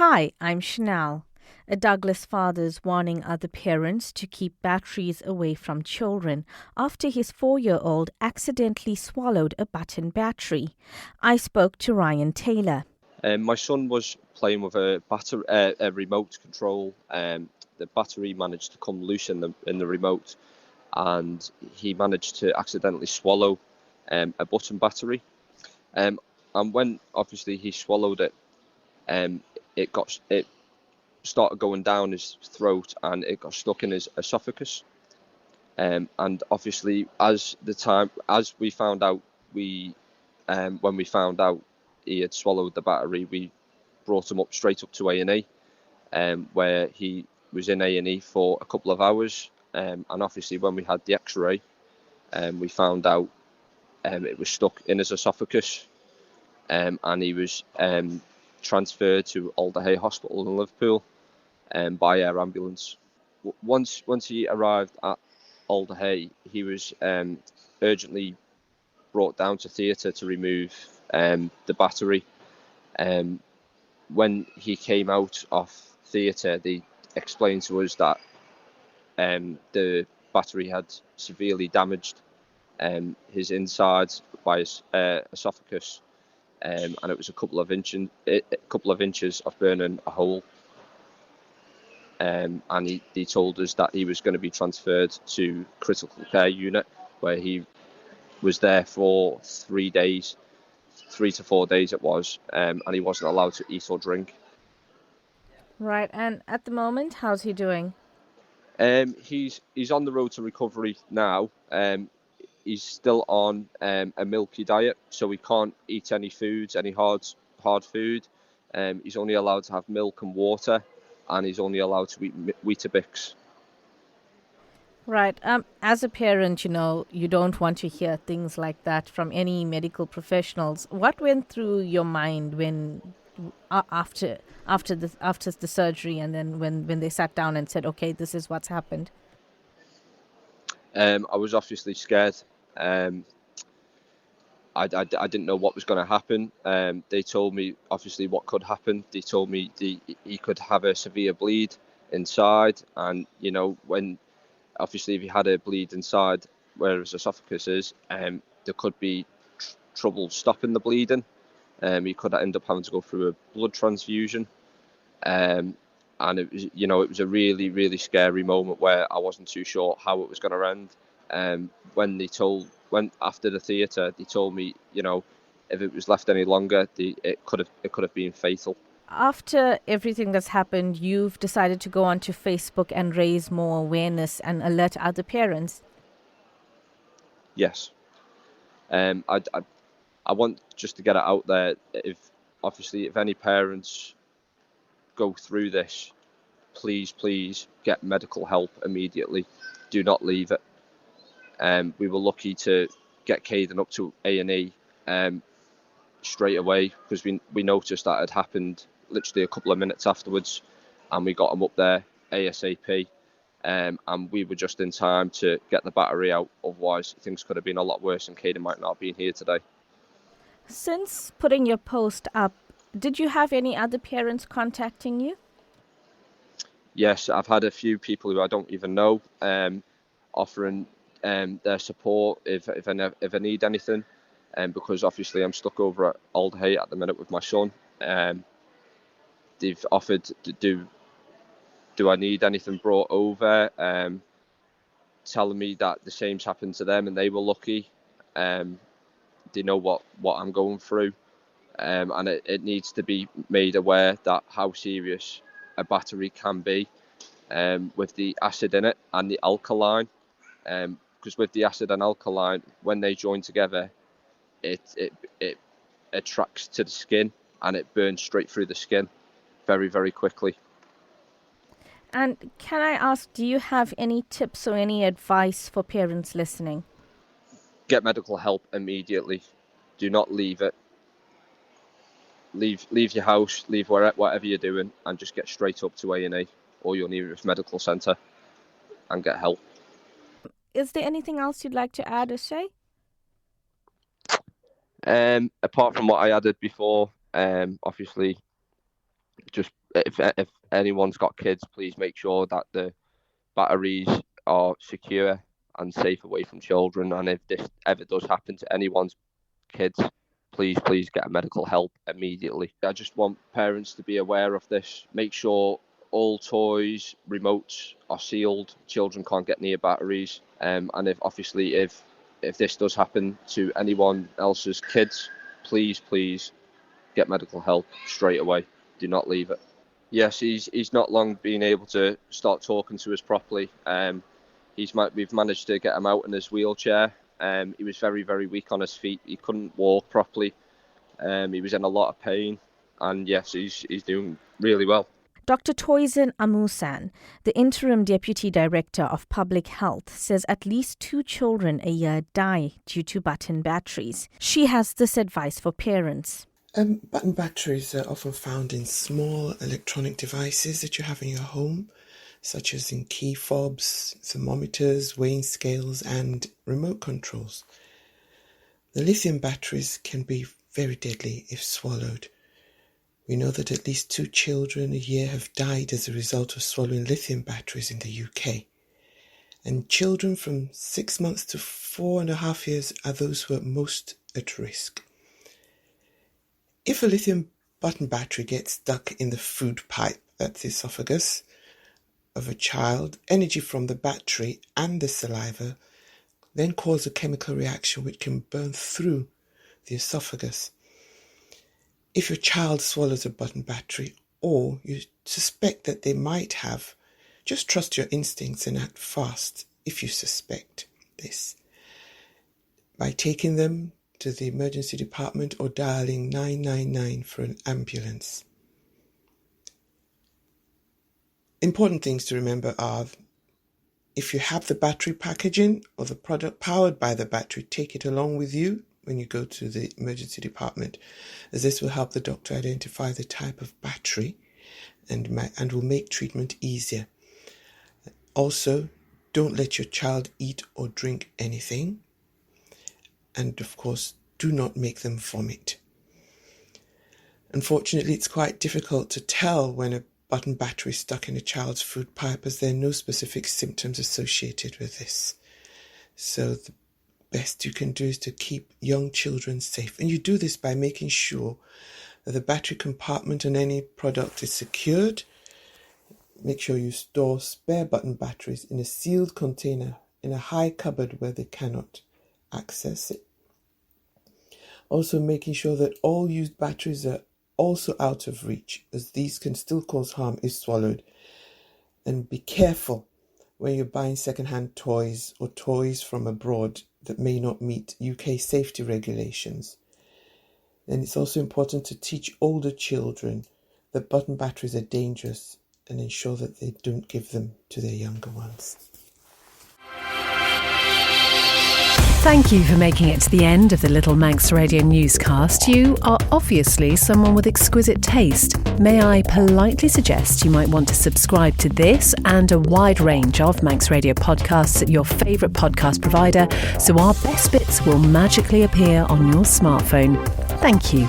Hi, I'm Chanelle. A Douglas father is warning other parents to keep batteries away from children after his 4-year-old accidentally swallowed a button battery. I spoke to Ryan Taylor. My son was playing with a remote control. The battery managed to come loose in the remote, and he managed to accidentally swallow a button battery. And when obviously he swallowed it, it started going down his throat and it got stuck in his esophagus. And obviously, as we found out, when we found out he had swallowed the battery, we brought him straight up to A&E, where he was in A&E for a couple of hours. And obviously, when we had the X-ray, we found out it was stuck in his esophagus, and he was transferred to Alder Hay Hospital in Liverpool by air ambulance. Once he arrived at Alder Hay, he was urgently brought down to theatre to remove the battery. When he came out of theatre, they explained to us that the battery had severely damaged his insides by his esophagus, and it was a couple of inches of burning a hole. And he told us that he was going to be transferred to critical care unit, where he was there for 3 days, 3 to 4 days it was, and he wasn't allowed to eat or drink. Right, and at the moment, how's he doing? He's on the road to recovery now. He's still on a milky diet, so he can't eat any foods, any hard food. He's only allowed to have milk and water, and he's only allowed to eat Weetabix. Right. As a parent, you don't want to hear things like that from any medical professionals. What went through your mind when after the surgery, and then when they sat down and said, "Okay, this is what's happened"? I was obviously scared. I didn't know what was going to happen. They told me obviously what could happen. They told me he could have a severe bleed inside, and when obviously if he had a bleed inside where his esophagus is, there could be trouble stopping the bleeding. He could end up having to go through a blood transfusion. And it was a really, really scary moment where I wasn't too sure how it was going to end. When after the theatre, they told me, if it was left any longer, it could have been fatal. After everything that's happened, you've decided to go onto Facebook and raise more awareness and alert other parents. Yes. I want just to get it out there. If any parents go through this, please get medical help immediately. Do not leave it. We were lucky to get Caden up to A&E straight away, because we noticed that had happened literally a couple of minutes afterwards, and we got him up there ASAP. And we were just in time to get the battery out. Otherwise, things could have been a lot worse, and Caden might not have been here today. Since putting your post up, did you have any other parents contacting you? Yes, I've had a few people who I don't even know offering their support if I need anything, because obviously I'm stuck over at Alder Hay at the minute with my son. They've offered to do I need anything brought over, telling me that the same's happened to them and they were lucky. They know what I'm going through, and it needs to be made aware that how serious a battery can be, with the acid in it and the alkaline, because with the acid and alkaline, when they join together, it attracts to the skin and it burns straight through the skin very, very quickly. And can I ask, do you have any tips or any advice for parents listening? Get medical help immediately. Do not leave it. Leave your house, leave whatever you're doing, and just get straight up to A&E or your nearest medical centre and get help. Is there anything else you'd like to add or say? Apart from what I added before, obviously, just if anyone's got kids, please make sure that the batteries are secure and safe away from children. And if this ever does happen to anyone's kids, please get medical help immediately. I just want parents to be aware of this. Make sure all toys, remotes are sealed. Children can't get near batteries. And if this does happen to anyone else's kids, please get medical help straight away. Do not leave it. Yes, he's not long been able to start talking to us properly. We've managed to get him out in his wheelchair. He was very, very weak on his feet. He couldn't walk properly. He was in a lot of pain, and yes, he's doing really well. Dr. Toysin Amusan, the Interim Deputy Director of Public Health, says at least 2 children a year die due to button batteries. She has this advice for parents. Button batteries are often found in small electronic devices that you have in your home, such as in key fobs, thermometers, weighing scales, and remote controls. The lithium batteries can be very deadly if swallowed. We know that at least 2 children a year have died as a result of swallowing lithium batteries in the UK. And children from 6 months to 4.5 years are those who are most at risk. If a lithium button battery gets stuck in the food pipe, that's the esophagus, of a child, energy from the battery and the saliva then cause a chemical reaction which can burn through the esophagus. If your child swallows a button battery, or you suspect that they might have, just trust your instincts and act fast if you suspect this, by taking them to the emergency department or dialing 999 for an ambulance. Important things to remember are, if you have the battery packaging or the product powered by the battery, take it along with you when you go to the emergency department, as this will help the doctor identify the type of battery and will make treatment easier. Also, don't let your child eat or drink anything. And of course, do not make them vomit. Unfortunately, it's quite difficult to tell when a button battery is stuck in a child's food pipe, as there are no specific symptoms associated with this. So the best you can do is to keep young children safe. And you do this by making sure that the battery compartment and any product is secured. Make sure you store spare button batteries in a sealed container in a high cupboard where they cannot access it. Also making sure that all used batteries are also out of reach, as these can still cause harm if swallowed. And be careful when you're buying second-hand toys or toys from abroad that may not meet UK safety regulations. And it's also important to teach older children that button batteries are dangerous and ensure that they don't give them to their younger ones. Thank you for making it to the end of the Little Manx Radio newscast. You are obviously someone with exquisite taste. May I politely suggest you might want to subscribe to this and a wide range of Manx Radio podcasts at your favourite podcast provider, so our best bits will magically appear on your smartphone. Thank you.